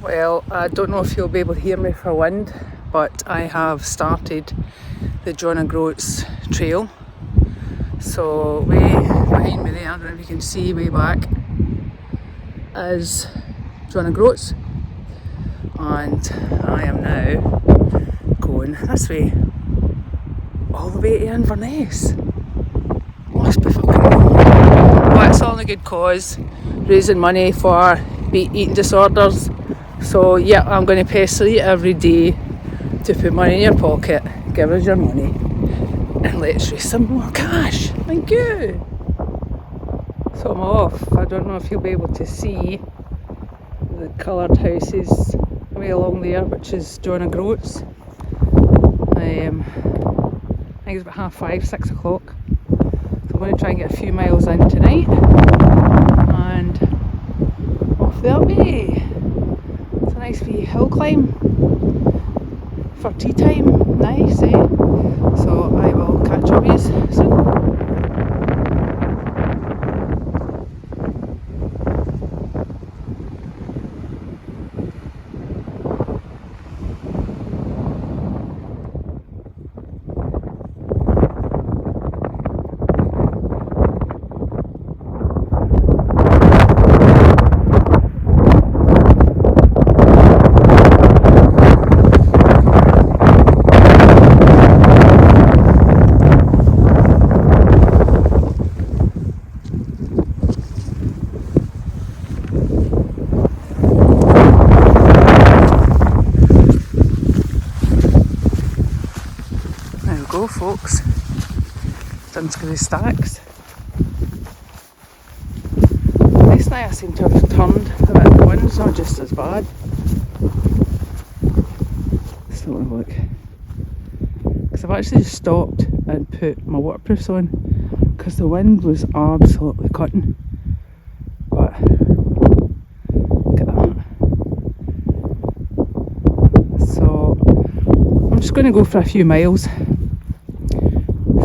Well, I don't know if you'll be able to hear me for wind, but I have started the Groats Trail. So way behind me there, I don't know if you can see way back, is Groats, and I am now going this way, all the way to Inverness. Must be fucking wrong. But it's all in a good cause, raising money for eating disorders. So yeah, I'm going to pester you every day to put money in your pocket, give us your money, and let's raise some more cash. Thank you. So I'm off. I don't know if you'll be able to see the coloured houses way along there, which is Groats. I think it's about 5:30, 6 o'clock. So I'm going to try and get a few miles in tonight, and off that way. It's a nice wee hill climb for tea time. Nice, eh? So I will catch up with you soon. Folks, Dunscrew Stacks. This night I seem to have turned a bit. The wind's not just as bad. Let's have a look, because I've actually just stopped and put my waterproofs on because the wind was absolutely cutting. But look at that. So I'm just going to go for a few miles,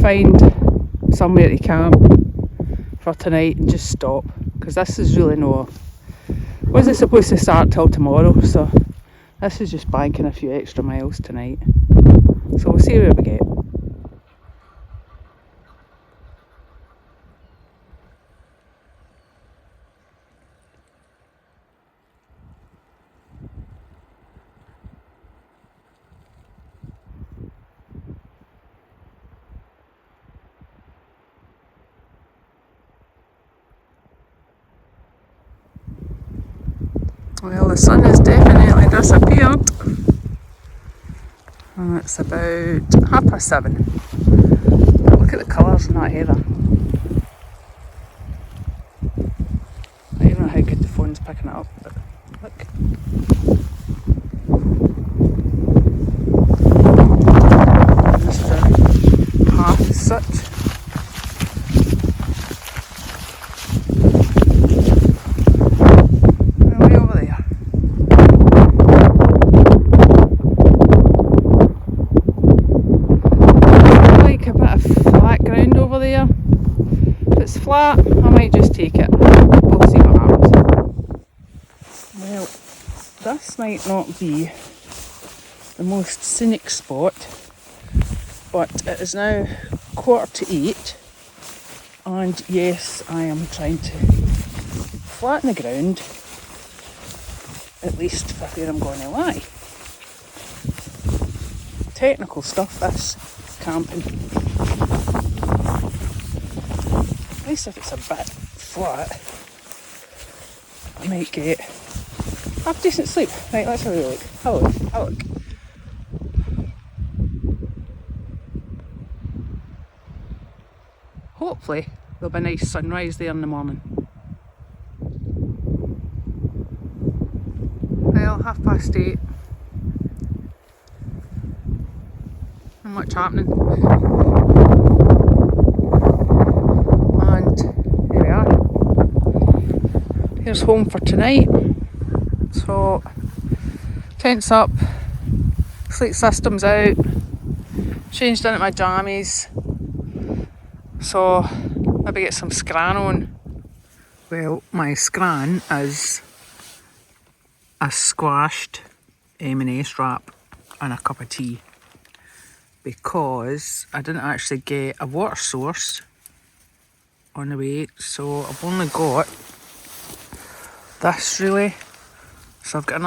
find somewhere to camp for tonight and just stop, because this is really wasn't supposed to start till tomorrow, so this is just banking a few extra miles tonight. So we'll see where we get. Well, the sun has definitely disappeared, and it's about 7:30. But look at the colours in that heather. I don't know how good the phone's picking it up, but look. This is a path as such. Flat, I might just take it. We'll see what happens. Well, this might not be the most scenic spot, but it is now 7:45, and yes, I am trying to flatten the ground, at least for where I'm going to lie. Technical stuff, this camping. At least if it's a bit flat, I might get half decent sleep. Right, let's have a look. Have a look. Hopefully there'll be a nice sunrise there in the morning. 8:30. Not much happening. And here we are. Here's home for tonight. So, tent's up, sleep system's out, changed into my jammies. So, maybe get some scran on. Well, my scran is a squashed M&S wrap and a cup of tea, because I didn't actually get a water source on the way, so I've only got this really. So I've got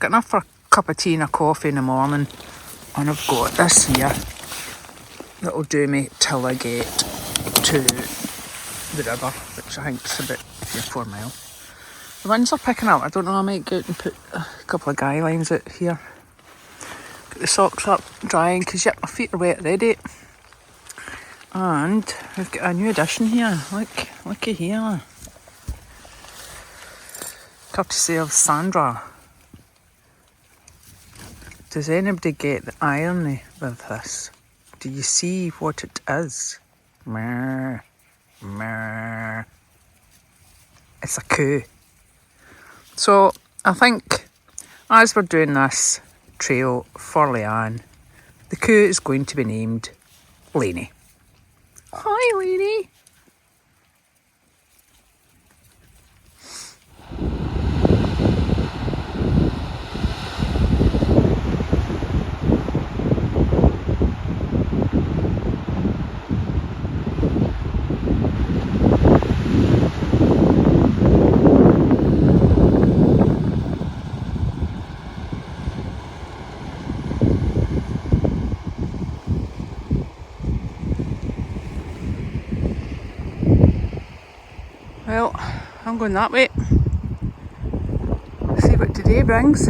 enough for a cup of tea and a coffee in the morning, and I've got this here that'll do me till I get to the river, which I think is about 3 or 4 miles. The winds are picking up. I don't know, I might go out and put a couple of guy lines out here. Get the socks up drying, because yep, my feet are wet already. And we've got a new addition here. Looky here. Courtesy of Sandra. Does anybody get the irony with this? Do you see what it is? Meh. Meh. It's a coo. So I think as we're doing this trail for Leanne, the coo is going to be named Lainey. Hi, Lainey. Well, I'm going that way. See what today brings.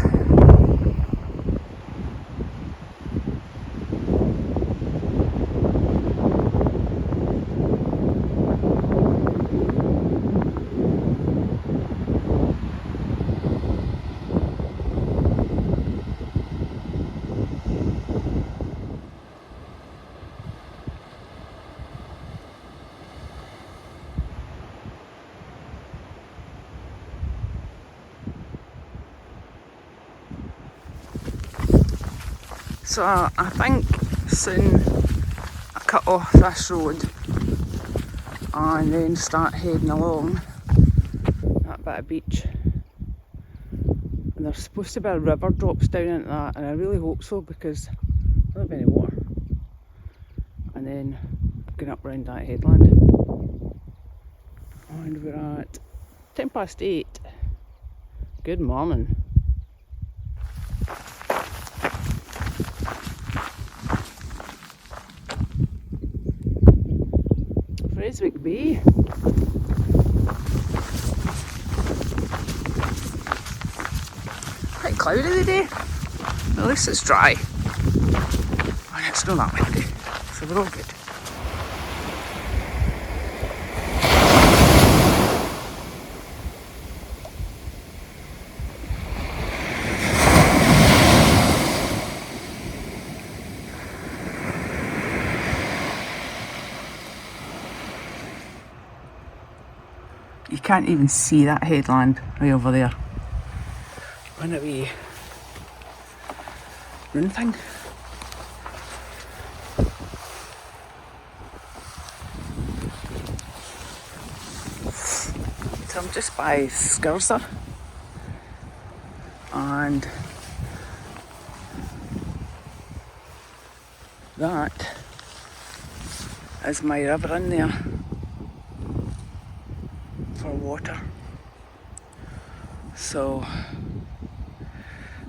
So I think soon I cut off this road and then start heading along that bit of beach. And there's supposed to be a river drops down into that, and I really hope so, because I don't have any water. And then going up round that headland. And we're at 8:10. Good morning. Freswick Bay. Quite cloudy today. At least it's dry. And it's not that windy, so we're all good. You can't even see that headland way over there. On a wee rune thing. So I'm just by Skirser, and that is my river in there for water. So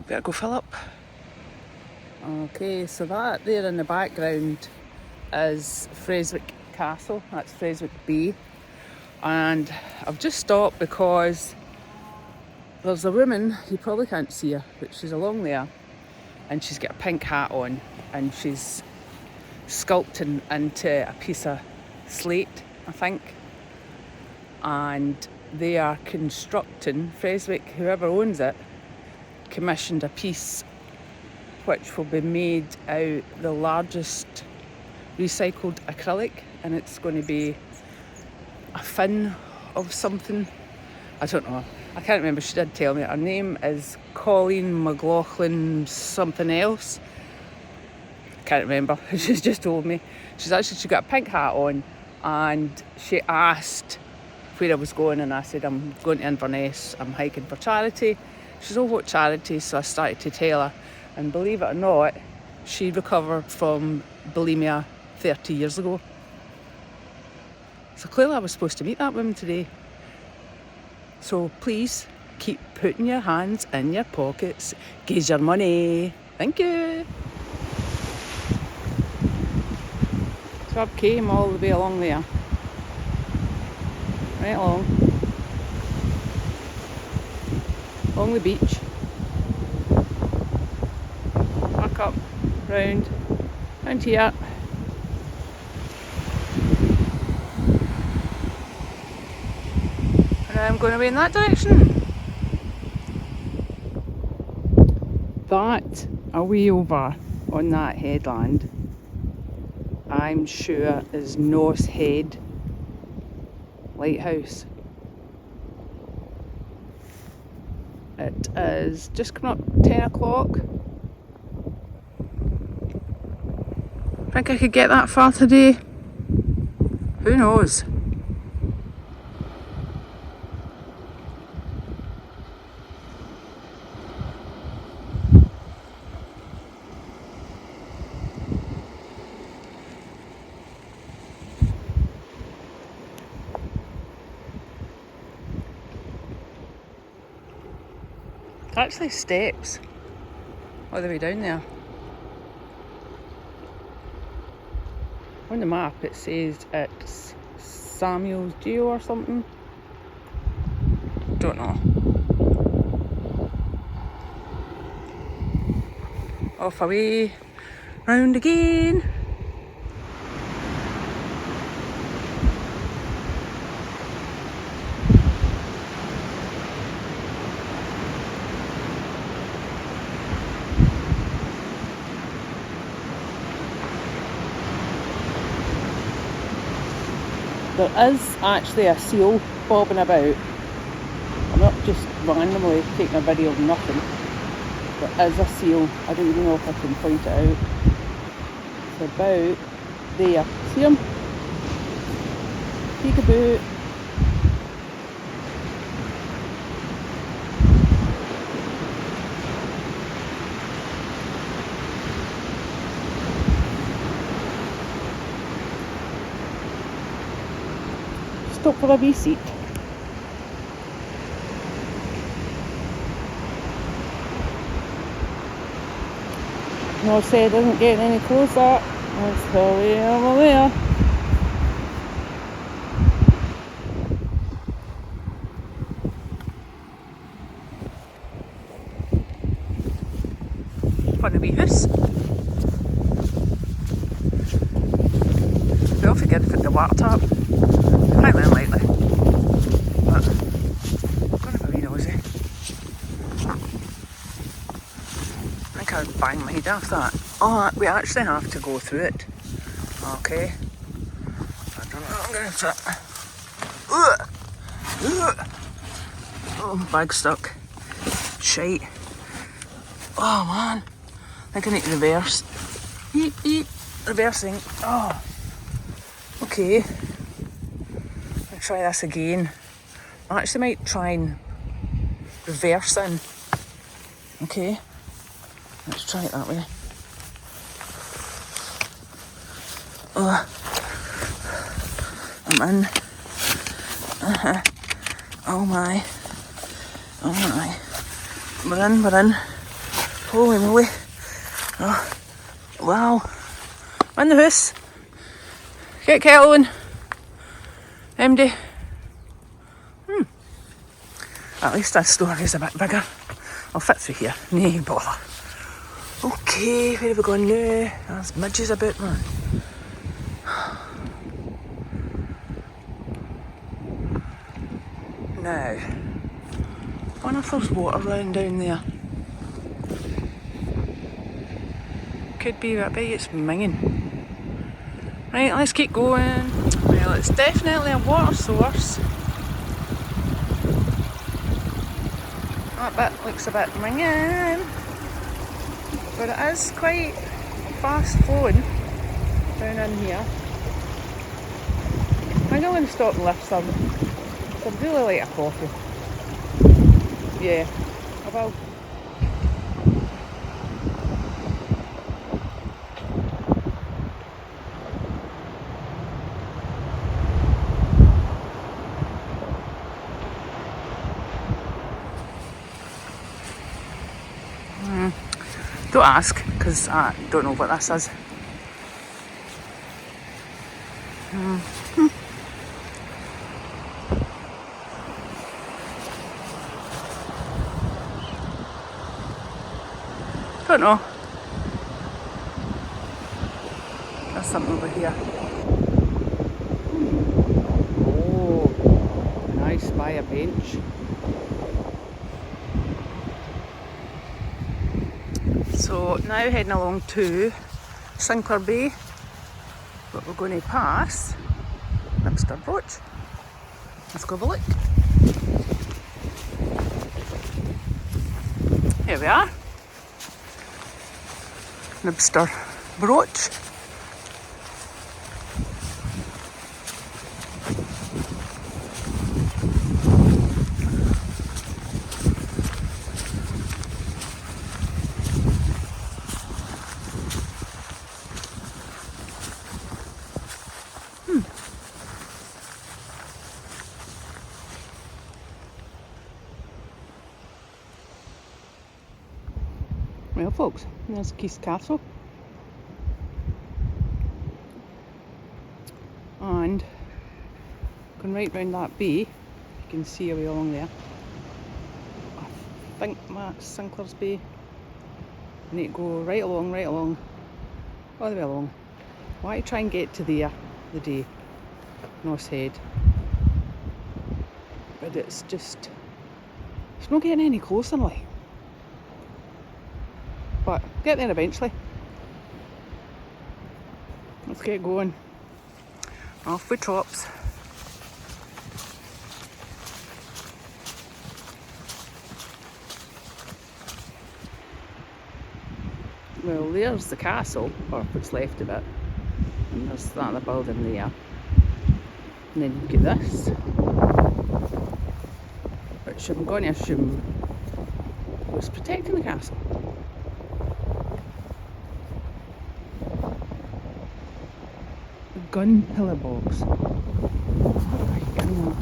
better go fill up. Okay, so that there in the background is Freswick Castle. That's Freswick Bay. And I've just stopped because there's a woman, you probably can't see her, but she's along there, and she's got a pink hat on, and she's sculpting into a piece of slate, I think. And they are constructing, Freswick, whoever owns it, commissioned a piece which will be made out the largest recycled acrylic, and it's going to be a fin of something. I don't know. I can't remember. She did tell me. Her name is Colleen McLaughlin something else. Can't remember. She's just told me. She got a pink hat on, and she asked where I was going, and I said I'm going to Inverness. I'm hiking for charity. She said, oh, what charity? So I started to tell her, and believe it or not, she recovered from bulimia 30 years ago. So clearly I was supposed to meet that woman today. So please keep putting your hands in your pockets. Give your money. Thank you. So I came all the way along there. Right along the beach. Back up, round here. And I'm going away in that direction. That away over on that headland, I'm sure is North Head Lighthouse. It is just coming up 10 o'clock. Think I could get that far today? Who knows? It's actually steps all the way down there. On the map it says it's Samuel's Geo or something. Don't know. Off away, round again. There is actually a seal bobbing about. I'm not just randomly taking a video of nothing. There is a seal. I don't even know if I can point it out. It's about there. See him? Peekaboo. Stop for a wee seat. North Head isn't getting any closer. It's the way over there. Fun a wee house. We all forget to put the water tap. Quite unlikely. But I'm going to be nosy. I think I'd bang my head off that. Oh, we actually have to go through it. Okay. I don't know, I'm going to try. Oh, bag stuck. Shite. Oh man. I think I need to reverse. Reversing. Oh. Okay. I'll try this again. I actually might try and reverse in. Okay. Let's try it that way. Oh, I'm in. Oh my. Oh my. We're in. Holy moly. Oh, wow. I'm in the house. Get kettle on. MD. At least that store is a bit bigger. I'll fit through here. No bother. Okay, where have we gone now? There's midges about, man. Now, I wonder if there's water running down there. could be, but I bet you it's minging. Right, let's keep going. Well, it's definitely a water source. That bit looks a bit minging, but it is quite fast flowing down in here. I think I'm going to stop and lift some. I'd really like a coffee. Yeah, I will. Don't ask, because I don't know what this is. Don't know. There's something over here. Oh, nice by a bench. So now heading along to Sinclair Bay, but we're going to pass Nibster Broach. Let's go have a look. Here we are. Nibster Broach. Well folks, there's Keith Castle. And going right round that bay, you can see a way along there. I think that's Sinclair's Bay. You need to go right along, all the way along. I want to try and get to there the day, North Head. But it's not getting any closer, like. But get there eventually. Let's get going. Off we trops. Well, there's the castle, or what's left of it. And there's that other building there. And then you get this, which I'm going to assume was protecting the castle. Gun pillar box. How do I get in that?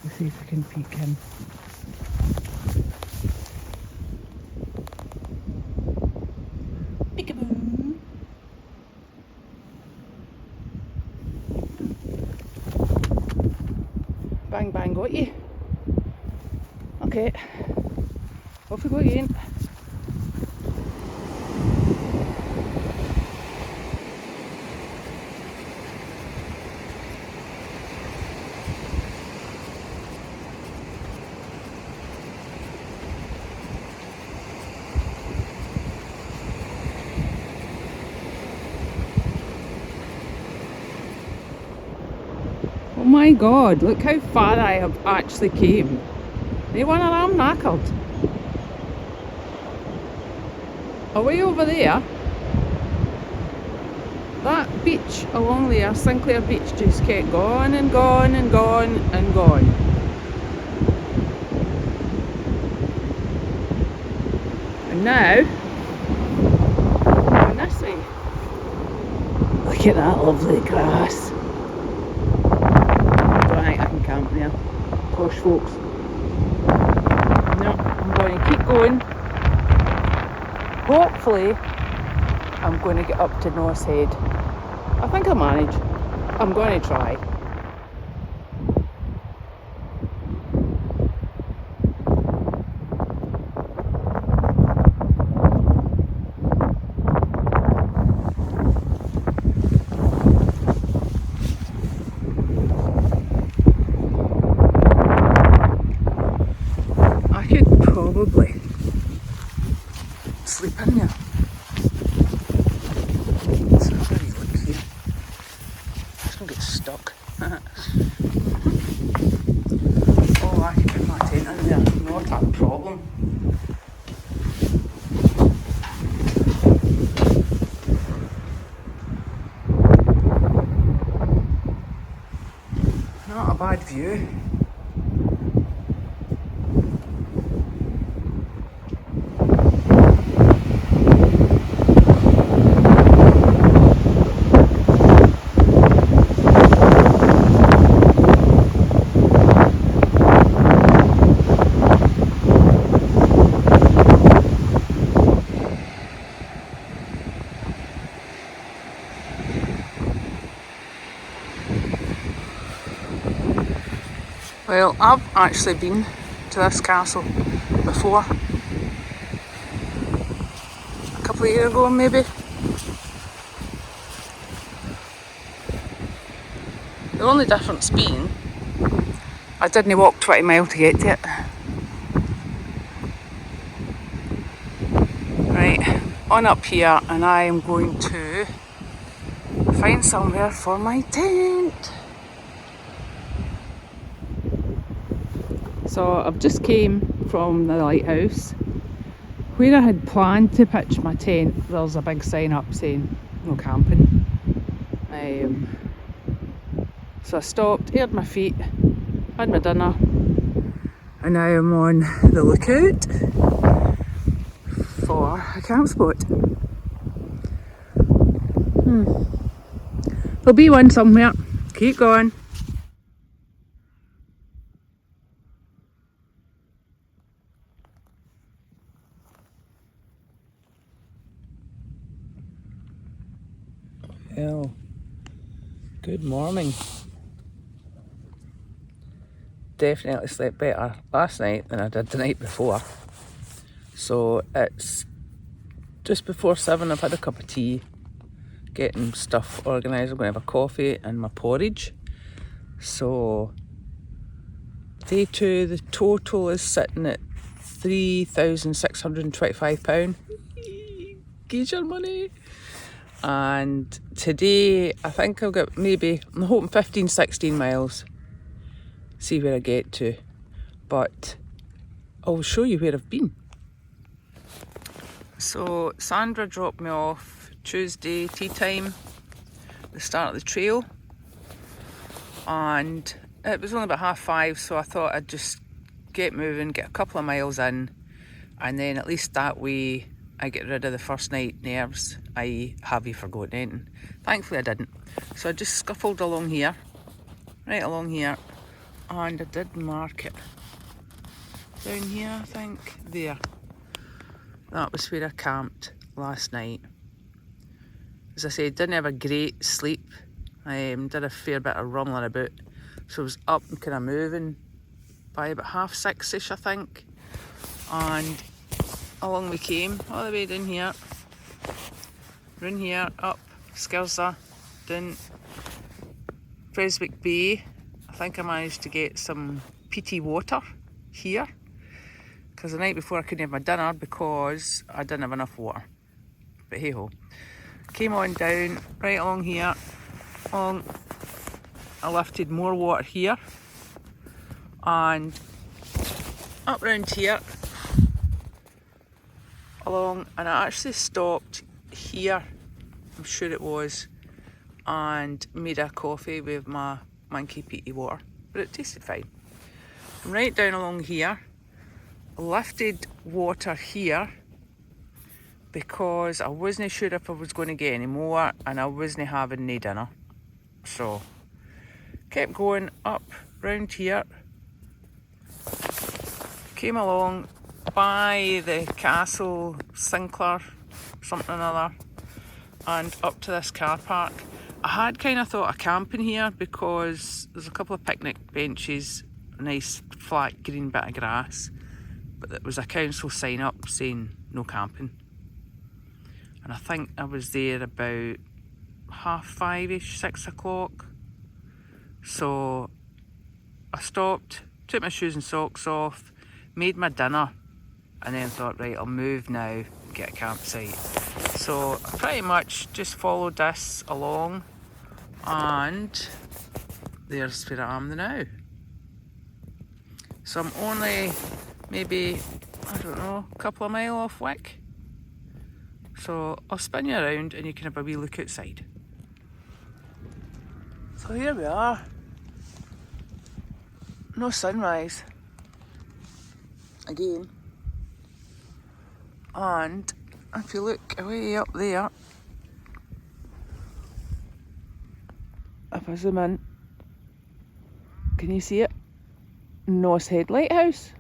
Let's see if I can peek in. Peekaboo! Bang bang, got you. Okay, off we go again. Oh my god, look how far I have actually came. They wonder I'm knackered. Away over there, that beach along there, Sinclair Beach, just kept going and gone and gone and gone. And now, going this way. Look at that lovely grass. Camp there. Posh folks. No, I'm going to keep going. Hopefully I'm going to get up to North Head. I think I'll manage. I'm going to try. a problem. Not a bad view. Well, I've actually been to this castle before. A couple of years ago maybe. The only difference being I didn't walk 20 miles to get to it. Right, on up here, and I am going to find somewhere for my tent. So I've just came from the lighthouse. Where I had planned to pitch my tent, there's a big sign up saying no camping. So I stopped, aired my feet, had my dinner, and now I'm on the lookout for a camp spot. There'll be one somewhere. Keep going. Well, good morning. Definitely slept better last night than I did the night before. So it's just before 7. I've had a cup of tea, getting stuff organised. I'm going to have a coffee and my porridge. So day 2, the total is sitting at £3,625. Gauge your money. And today I think I'll get maybe, I'm hoping 15, 16 miles. See where I get to. But I'll show you where I've been. So Sandra dropped me off Tuesday tea time, the start of the trail, and it was only about 5:30, so I thought I'd just get moving, get a couple of miles in, and then at least that way I get rid of the first night nerves, i.e. have you forgotten anything. Thankfully I didn't. So I just scuffled along here, right along here, and I did mark it down here, I think, there. That was where I camped last night. As I said, didn't have a great sleep. I did a fair bit of rumbling about. So I was up and kind of moving by about 6:30ish, I think. And along we came, all the way down here. Round here, up, Skirza, down Preswick Bay. I think I managed to get some peaty water here. Because the night before I couldn't have my dinner because I didn't have enough water. But hey ho. Came on down, right along here. I lifted more water here. And up round here. Along, and I actually stopped here, I'm sure it was, and made a coffee with my monkey peaty water. But it tasted fine. And right down along here. Lifted water here because I wasn't sure if I was going to get any more and I wasn't having any dinner. So kept going up round here, came along by the castle Sinclair, something or other, and up to this car park. I had kind of thought of camping here because there's a couple of picnic benches, a nice flat green bit of grass. But there was a council sign up saying no camping. And I think I was there about 5:30ish, 6 o'clock. So I stopped, took my shoes and socks off, made my dinner, and then thought, right, I'll move now and get a campsite. So I pretty much just followed this along, and there's where I am now. So I'm only maybe, I don't know, a couple of mile off Wick. So I'll spin you around and you can have a wee look outside. So here we are. No sunrise. Again. And if you look away up there, if I zoom in, can you see it? Noss Head Lighthouse.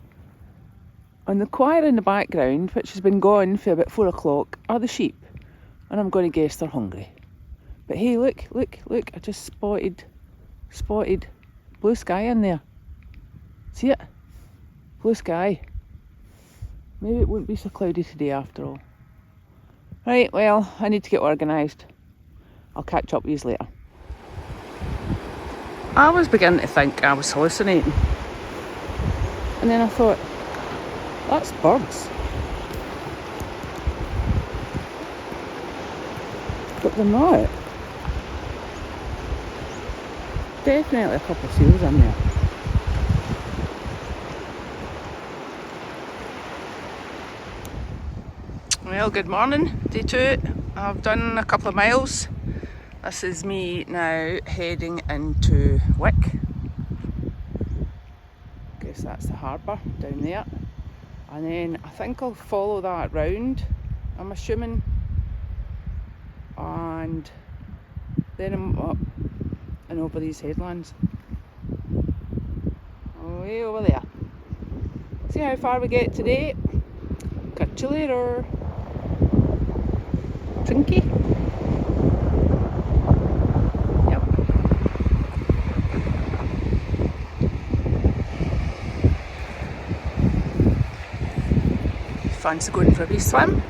And the choir in the background, which has been gone for about 4 o'clock, are the sheep. And I'm going to guess they're hungry. But hey, look, I just spotted blue sky in there. See it? Blue sky. Maybe it won't be so cloudy today after all. Right, well, I need to get organised. I'll catch up with you later. I was beginning to think I was hallucinating. And then I thought, that's birds. But they're not. Definitely a couple of seals in there. Well, good morning, day 2. I've done a couple of miles. This is me now heading into Wick. Guess that's the harbour down there. And then I think I'll follow that round, I'm assuming. And then I'm up and over these headlands. Way over there. See how far we get today. Catch you later. Trinky. Yep. Fancy going for a wee swim?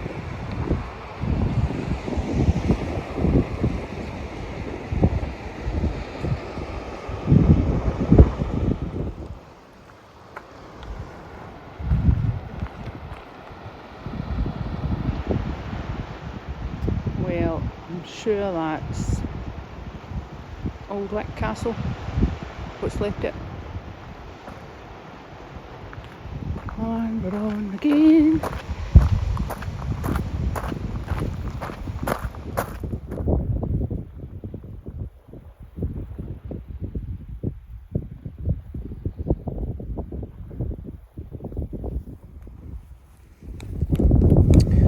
Well, I'm sure that's Old Wick Castle, what's left it. And we're on again.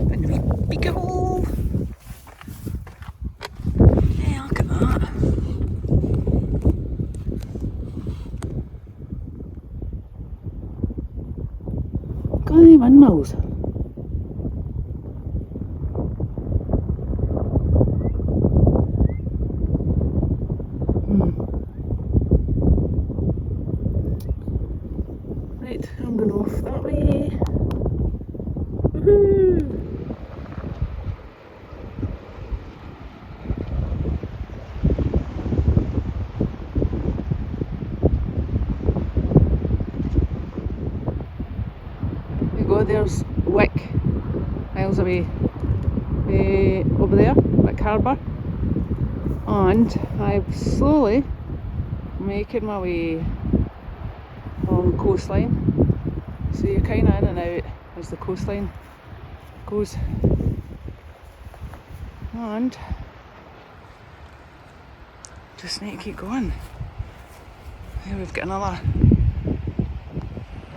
And a wee beaker hole. Yeah, look at that. Got any windmills? Right, I'm going off that way. Woohoo! There you go, there's Wick, miles away, over there, Wick Harbour. And I'm slowly making my way along the coastline. So you're kind of in and out as the coastline goes. And just need to keep going. Here we've got another.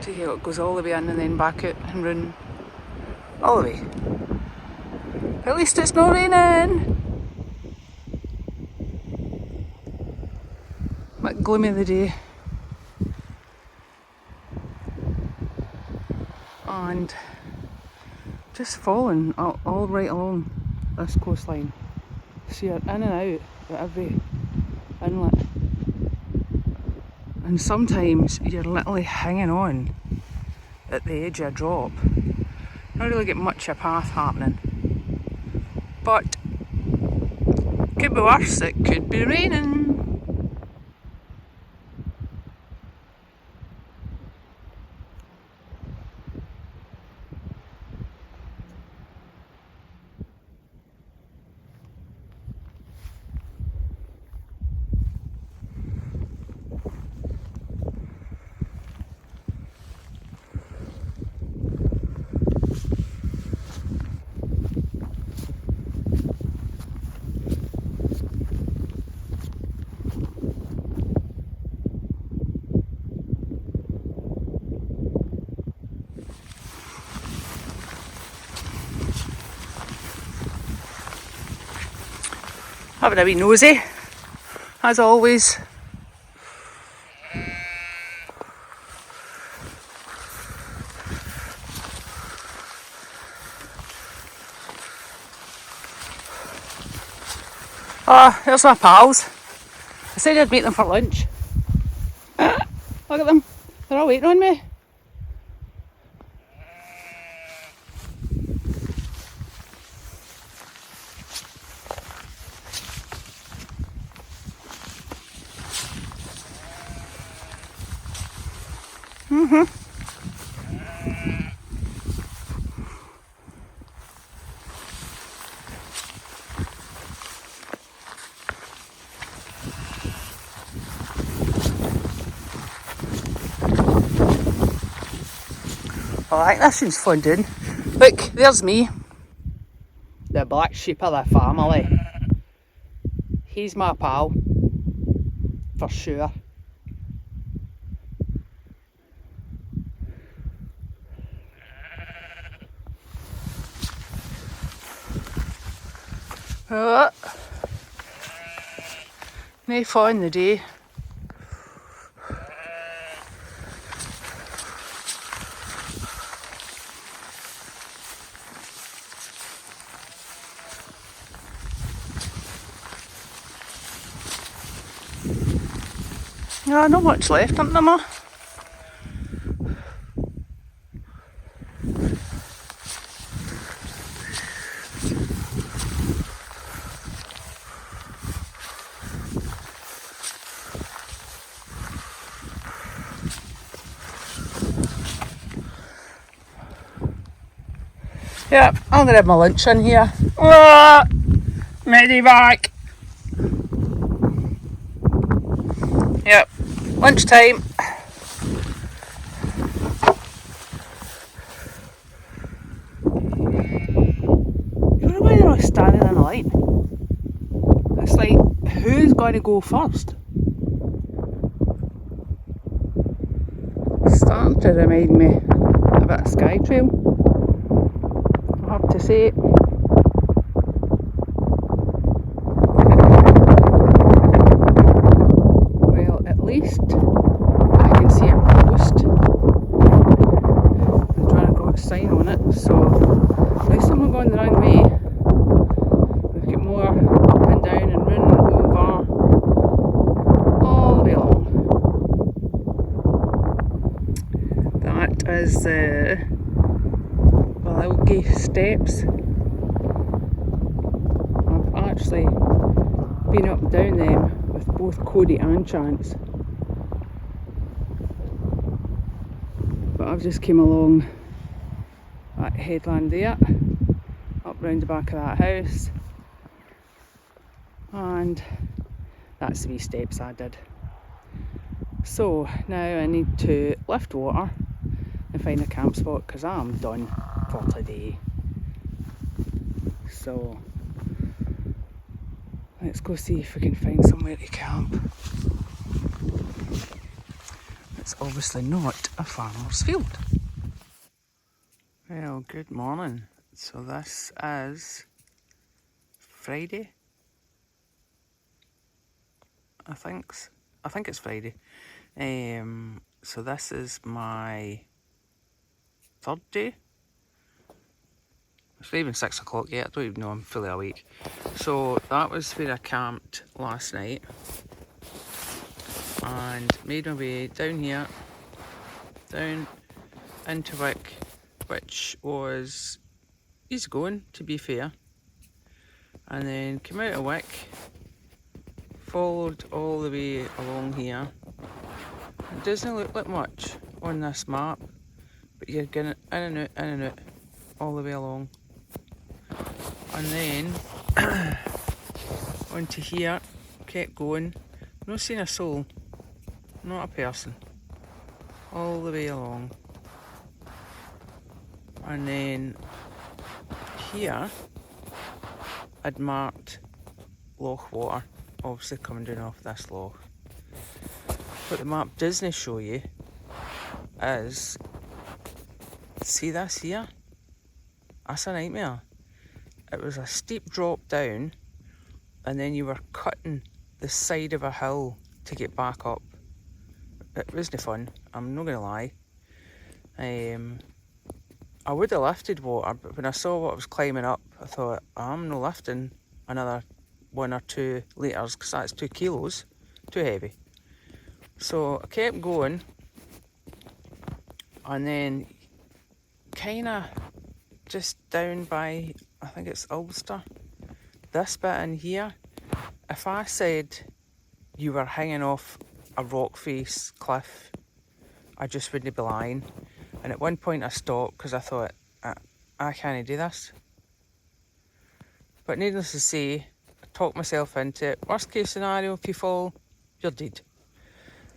See how it goes all the way in and then back out and round all the way. At least it's not raining. Bit gloomy of the day. And just following all right along this coastline. So you're in and out at every inlet. And sometimes you're literally hanging on at the edge of a drop. Not really get much of a path happening. But could be worse, it could be raining. Having a wee nosy, as always. Oh, there's my pals. I said I'd meet them for lunch. Look at them. They're all waiting on me. Oh, I think this one's fun doing. Look, there's me. The black sheep of the family. He's my pal. For sure. Oh. No fun the day. Yeah, not much left, isn't there, Ma? Yep, I'm gonna have my lunch in here. Oh, Medivac. Yep, lunchtime. I don't know why they're all standing in a line. It's like, who's going to go first? It's starting to remind me a bit of Sky Trail, I have to say. Well, at least I can see a post. I'm trying to draw a sign on it, so at least I'm not going the wrong way. We've got more up and down and running over all the way along. That is the Wilgie steps. I've actually been up and down them with both Cody and Chance, but I've just came along that headland there, up round the back of that house, and that's the wee steps I did. So now I need to lift water and find a camp spot because I'm done for today. So let's go see if we can find somewhere to camp. It's obviously not a farmer's field. Well, good morning. So this is Friday. I think it's Friday. So this is my third day. It's not even 6 o'clock yet. I don't even know I'm fully awake. So that was where I camped last night, and made my way down here, down into Wick, which was easy going, to be fair, and then came out of Wick, followed all the way along here. It doesn't look like much on this map, but you're getting in and out all the way along, and then onto here, kept going, not seeing a soul, not a person, all the way along. And then here I'd marked loch water, obviously coming down off this loch. What the map doesn't show you is, see this here? That's a nightmare. It was a steep drop down and then you were cutting the side of a hill to get back up. It wasn't fun, I'm not gonna lie. I would have lifted water, but when I saw what I was climbing up, I thought, I'm not lifting another 1 or 2 litres because that's 2 kilos, too heavy. So I kept going, and then kind of just down by, I think it's Ulster, this bit in here, if I said you were hanging off a rock face cliff, I just wouldn't be lying. And at one point I stopped because I thought, I can't do this. But needless to say, I talked myself into it. Worst case scenario, if you fall, you're dead.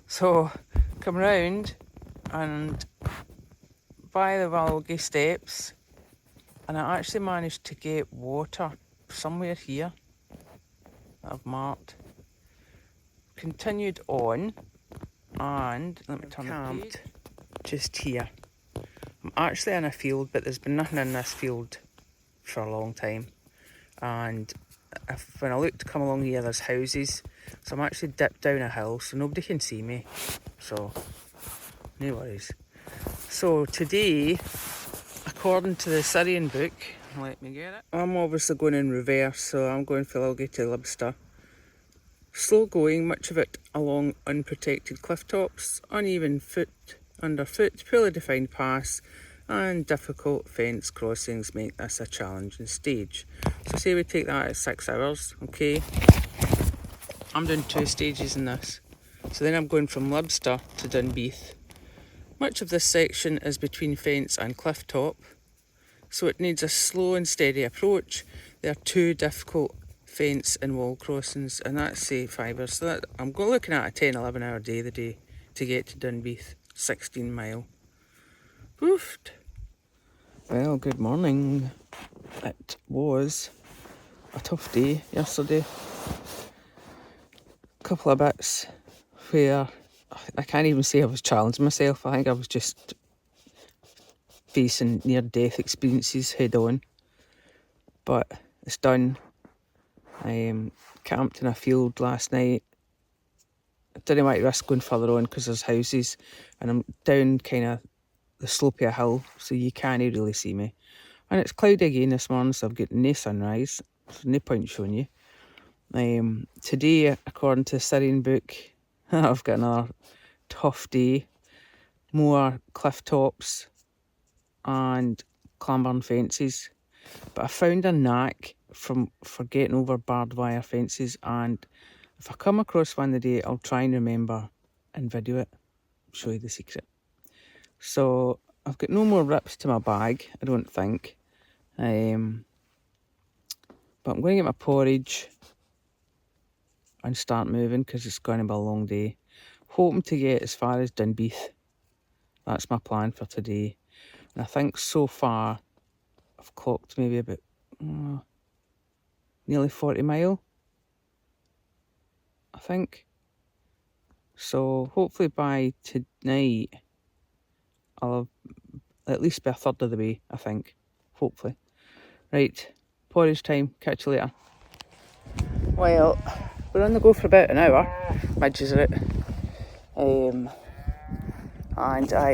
So, come round and by the Walgie steps, and I actually managed to get water somewhere here that I've marked. Continued on, and let me turn the page. Just here. I'm actually in a field, but there's been nothing in this field for a long time. And when I look to come along here, there's houses. So I'm actually dipped down a hill, so nobody can see me. So, no worries. So today, according to the Syrian book, let me get it. I'm obviously going in reverse, so I'm going from Lilgay to Libster. Slow going, much of it along unprotected cliff tops, uneven foot underfoot, poorly defined paths, and difficult fence crossings make this a challenging stage. So say we take that at 6 hours, okay? I'm doing 2 stages in this. So then I'm going from Libster to Dunbeath. Much of this section is between fence and cliff top, so it needs a slow and steady approach. There are 2 difficult fence and wall crossings, and that's say 5 hours. So that, I'm looking at a 10-11 hour day the day to get to Dunbeath, 16 mile. Woofed. Well, good morning. It was a tough day yesterday. A couple of bits where I can't even say I was challenging myself. I think I was just facing near-death experiences head on. But it's done. I camped in a field last night. I didn't want to risk going further on because there's houses, and I'm down kind of the slope of a hill, so you can't really see me. And it's cloudy again this morning, so I've got no sunrise, so no point showing you. Today, according to the Syrian book, I've got another tough day. More cliff tops and clambering fences. But I found a knack for getting over barbed wire fences, and if I come across one today, I'll try and remember and video it, show you the secret. So I've got no more rips to my bag, I don't think. But I'm going to get my porridge and start moving because it's going to be a long day. Hoping to get as far as Dunbeath. That's my plan for today. And I think so far I've clocked maybe about nearly 40 mile, I think. So hopefully by tonight I'll at least be a third of the way, I think. Hopefully. Right, porridge time. Catch you later. Well, we're on the go for about an hour, midges are it. And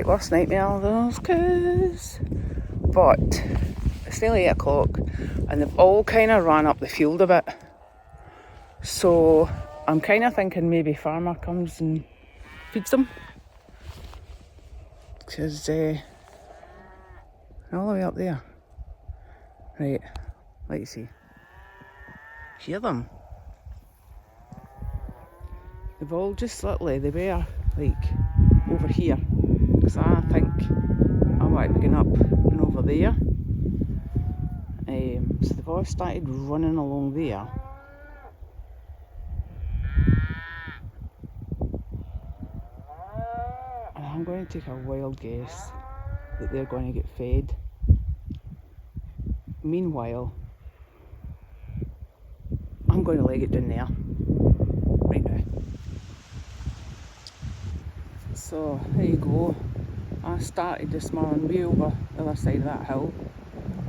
worst nightmare of those cause. But it's nearly 8 o'clock and they've all kind of ran up the field a bit. So I'm kind of thinking maybe farmer comes and feeds them. Because they're all the way up there. Right, let's see. Hear them. They've all just literally, they were like over here. Because I think I might be going up and over there. So they've all started running along there. And I'm going to take a wild guess that they're going to get fed. Meanwhile, I'm going to leg it down there right now. So there you go. I started this morning way over the other side of that hill.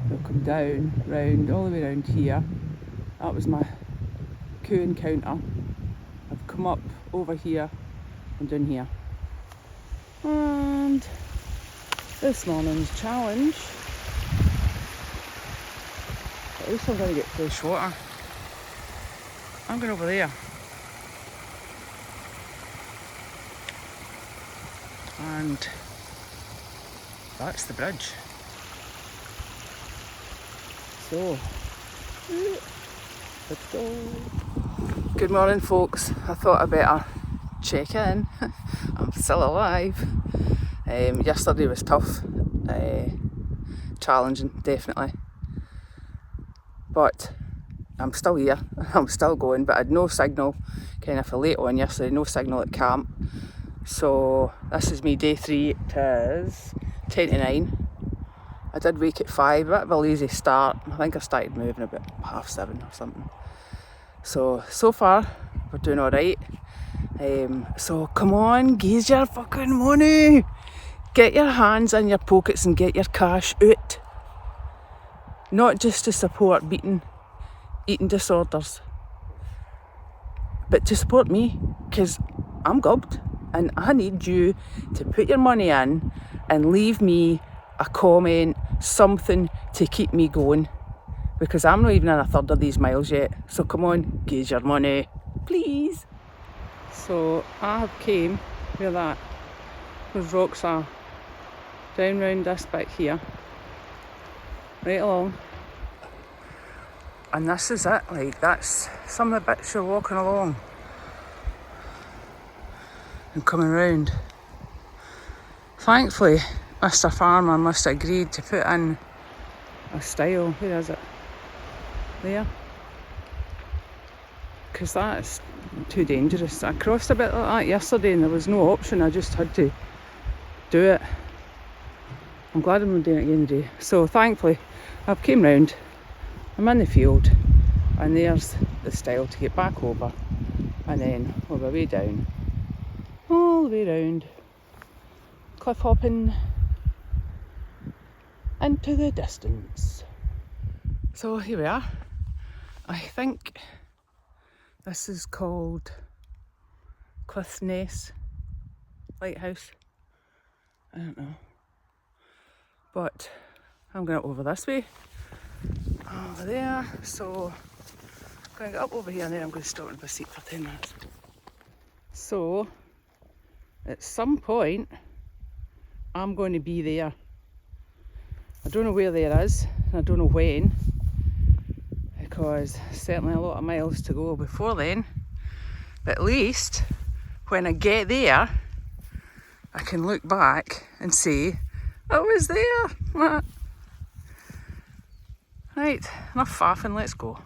We'll come down, round, all the way around here. That was my coup encounter, I've come up over here and down here. And this morning's challenge, at least I'm going to get fresh water. I'm going over there. And that's the bridge. So, let's go. Good morning, folks. I thought I'd better check in. I'm still alive. Yesterday was tough, challenging, definitely. But I'm still here. I'm still going. But I had no signal, kind of for late on yesterday. No signal at camp. So this is me day 3. It is 10 to 9. I did wake at 5, a bit of a lazy start. I think I started moving about 7:30 or something. So far, we're doing alright. So come on, gaze your fucking money. Get your hands in your pockets and get your cash out. Not just to support eating disorders, but to support me, because I'm gubbed and I need you to put your money in and leave me a comment, something to keep me going, because I'm not even in a third of these miles yet. So come on, gaze your money, please. So I have came where those rocks are, down round this bit here, right along. And this is it, like that's some of the bits you're walking along and coming round. Thankfully, Mr. Farmer must have agreed to put in a stile. Where is it? There. Because that's too dangerous. I crossed a bit like that yesterday and there was no option. I just had to do it. I'm glad I'm not doing it again today. So thankfully, I've came round. I'm in the field and there's the stile to get back over. And then we'll be way down. All the way round. Cliff hopping into the distance. So here we are. I think this is called Inverness Lighthouse. I don't know. But I'm going over this way. Over there. So I'm going to get up over here and then I'm going to stop in the seat for 10 minutes. So at some point I'm going to be there. I don't know where there is, and I don't know when, because certainly a lot of miles to go before then. But at least when I get there, I can look back and say, I was there. Right, enough faffing, let's go.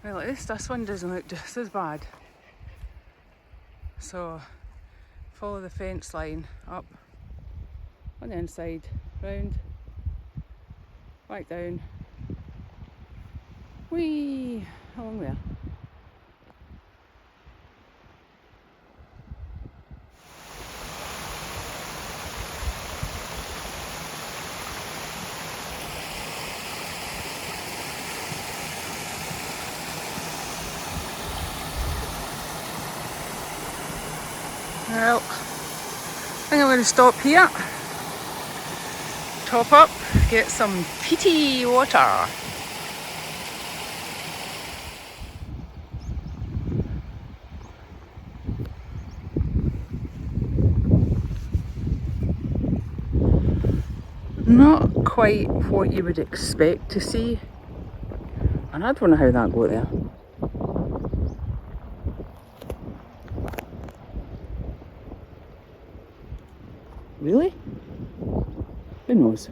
Well, at least this one doesn't look just as bad. So, follow the fence line up on the inside, round, back down, whee, along there. Well, I think I'm going to stop here, top up, get some peaty water. Not quite what you would expect to see, and I don't know how that got there. Really? Who knows?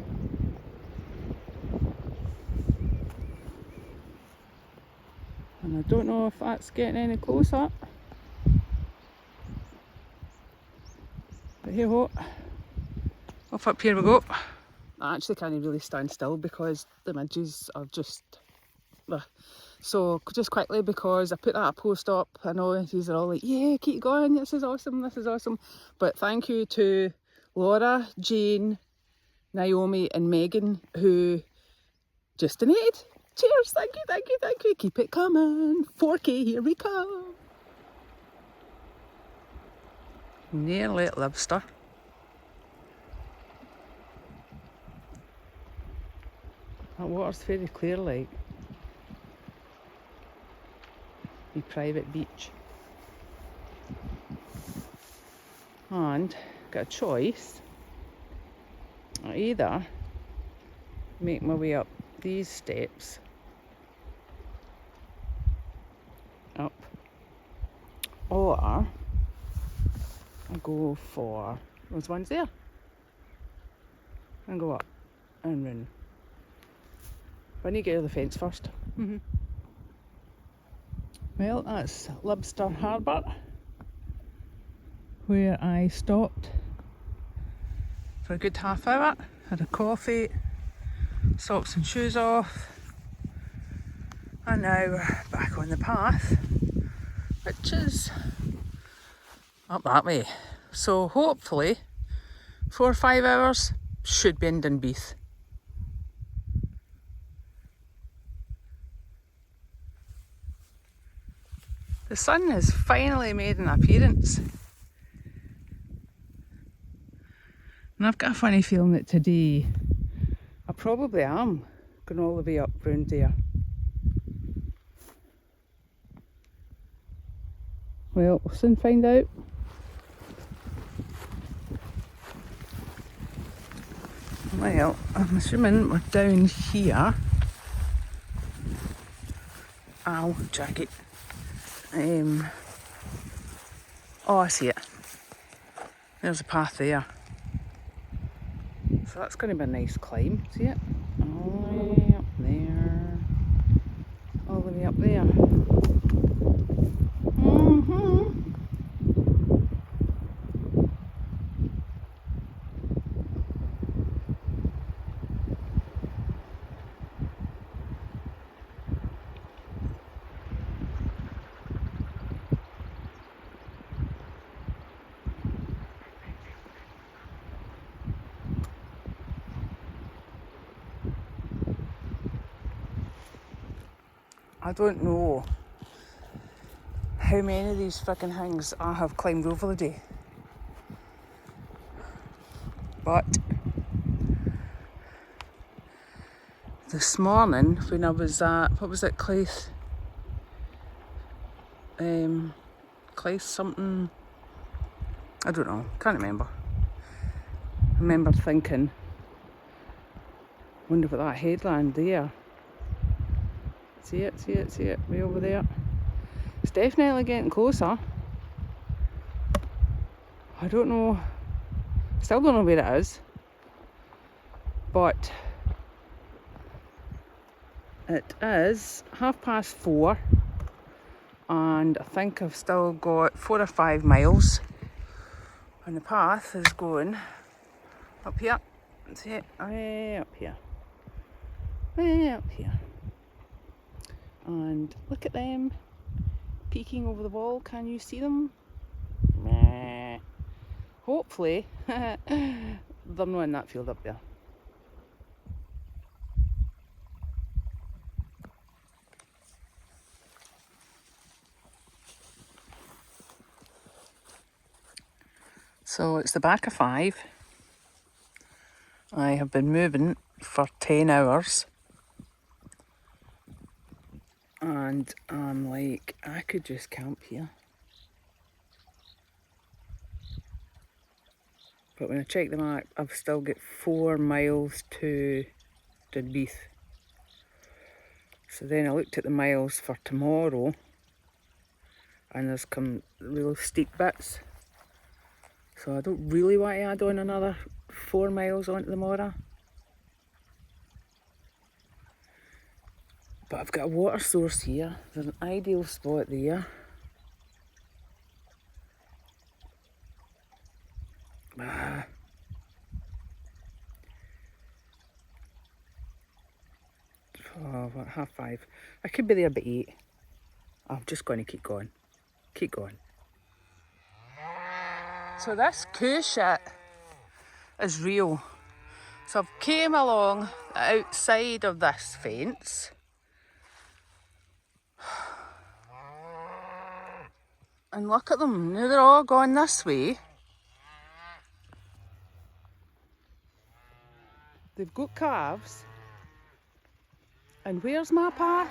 And I don't know if that's getting any closer. hey ho, off up here we go. I actually can't really stand still because the midges are just... So just quickly, because I put that post up, I know these are all like, yeah, keep going, this is awesome, this is awesome. But thank you to Laura, Jane, Naomi and Megan who just donated. Cheers, thank you, thank you, thank you. Keep it coming. 4K, here we come. Nearly at Libster. That water's very clear, like. The private beach. And got a choice. I either make my way up these steps up, or I go for those ones there and go up and round. But I need to get over the fence first. Well, that's Libster Harbour, where I stopped for a good half hour, had a coffee, socks and shoes off, and now we're back on the path, which is up that way. So hopefully 4 or 5 hours should be in Dunbeath. The sun has finally made an appearance. And I've got a funny feeling that today I probably am going all the way up round there. Well, we'll soon find out. Well, I'm assuming we're down here. Ow, jacket. Oh, I see it. There's a path there. So that's going to be a nice climb. See it? All the way up there. All the way up there. I don't know how many of these freaking things I have climbed over the day. But this morning when I was at, what was it, Claith something, I don't know, can't remember. I remember thinking, wonder what that headland there. See it, see it, see it, way over there. It's definitely getting closer. I don't know, still don't know where it is, but it is 4:30 and I think I've still got 4 or 5 miles and the path is going up here. See it, way up here, way up here. And look at them peeking over the wall. Can you see them? Meh. Hopefully they're not in that field up there. So it's the back of 5. I have been moving for 10 hours. And I'm like, I could just camp here. But when I check the map, I've still got 4 miles to Dunbeath. So then I looked at the miles for tomorrow, and there's come real steep bits. So I don't really want to add on another 4 miles onto the Mora. But I've got a water source here. There's an ideal spot there. 5. I could be there by 8. I'm just going to keep going. Keep going. So this coo shit is real. So I've came along the outside of this fence. And look at them. Now they're all going this way. They've got calves. And where's my path?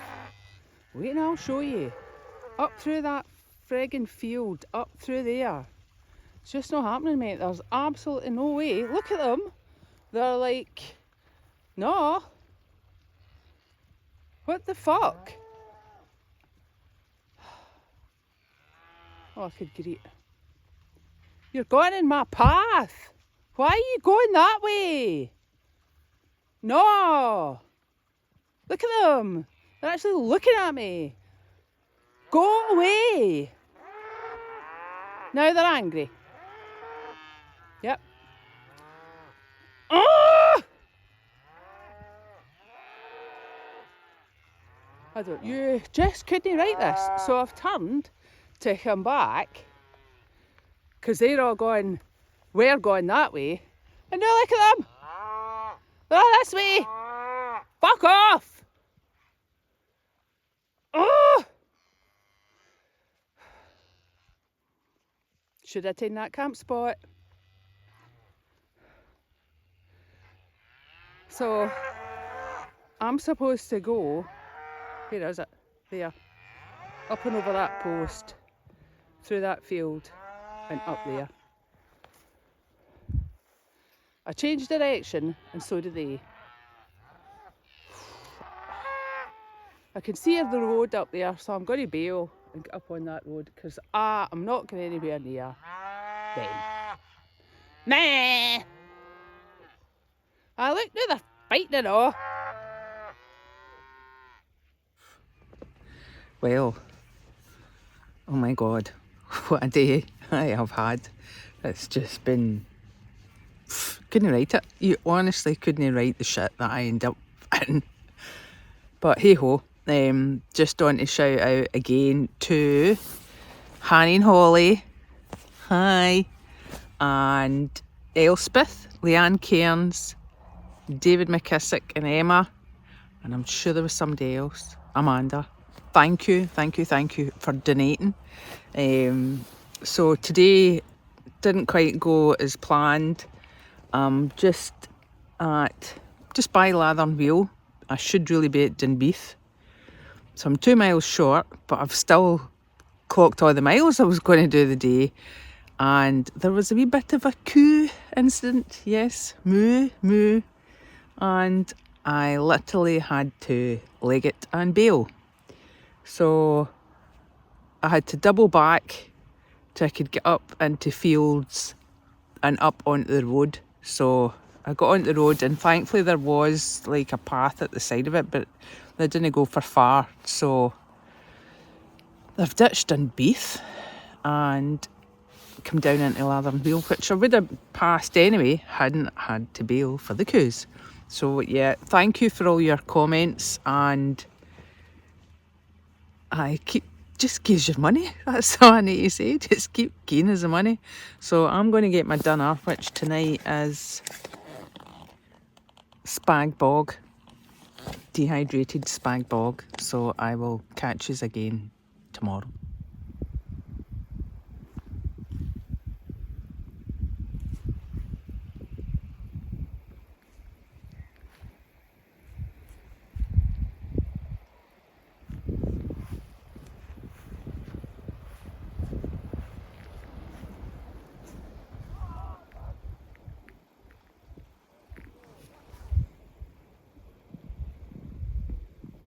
Wait and I'll show you. Up through that friggin' field, up through there. It's just not happening, mate. There's absolutely no way. Look at them. They're like, no. What the fuck? Oh, I could greet. You're going in my path. Why are you going that way? No. Look at them. They're actually looking at me. Go away. Now they're angry. Yep. Oh! I don't. You just couldn't write this. So I've turned to come back because they're all going. We're going that way, and now look at them. They're all this way. Fuck off. Oh! Should I take that camp spot? So I'm supposed to go. Where is it? There. Up and over that post, through that field, and up there. I changed direction, and so did they. I can see the road up there, so I'm going to bail and get up on that road because I'm not going anywhere near them. Meh! Look, now they're fighting and all. Well, oh my God, what a day I have had. It's just been, couldn't write it. You honestly couldn't write the shit that I end up in. But hey ho, just want to shout out again to Hanny and Holly, hi, and Elspeth, Leanne Cairns, David McKissick and Emma, and I'm sure there was somebody else, Amanda. Thank you for donating. So today didn't quite go as planned. Just by Latheronwheel. I should really be at Dunbeath. So I'm 2 miles short, but I've still clocked all the miles I was going to do the day. And there was a wee bit of a coo incident. Yes, moo. And I literally had to leg it and bail. So I had to double back till I could get up into fields and up onto the road. So I got onto the road and thankfully there was like a path at the side of it, but they didn't go for far. So I've ditched Dunbeath and come down into Latheronwheel, which I would have passed anyway, hadn't had to bail for the coos. So yeah, thank you for all your comments, and just gives your money. That's all I need to say. Just keep giving us the money. So I'm going to get my dinner, which tonight is spag bog, dehydrated spag bog. So I will catch you again tomorrow.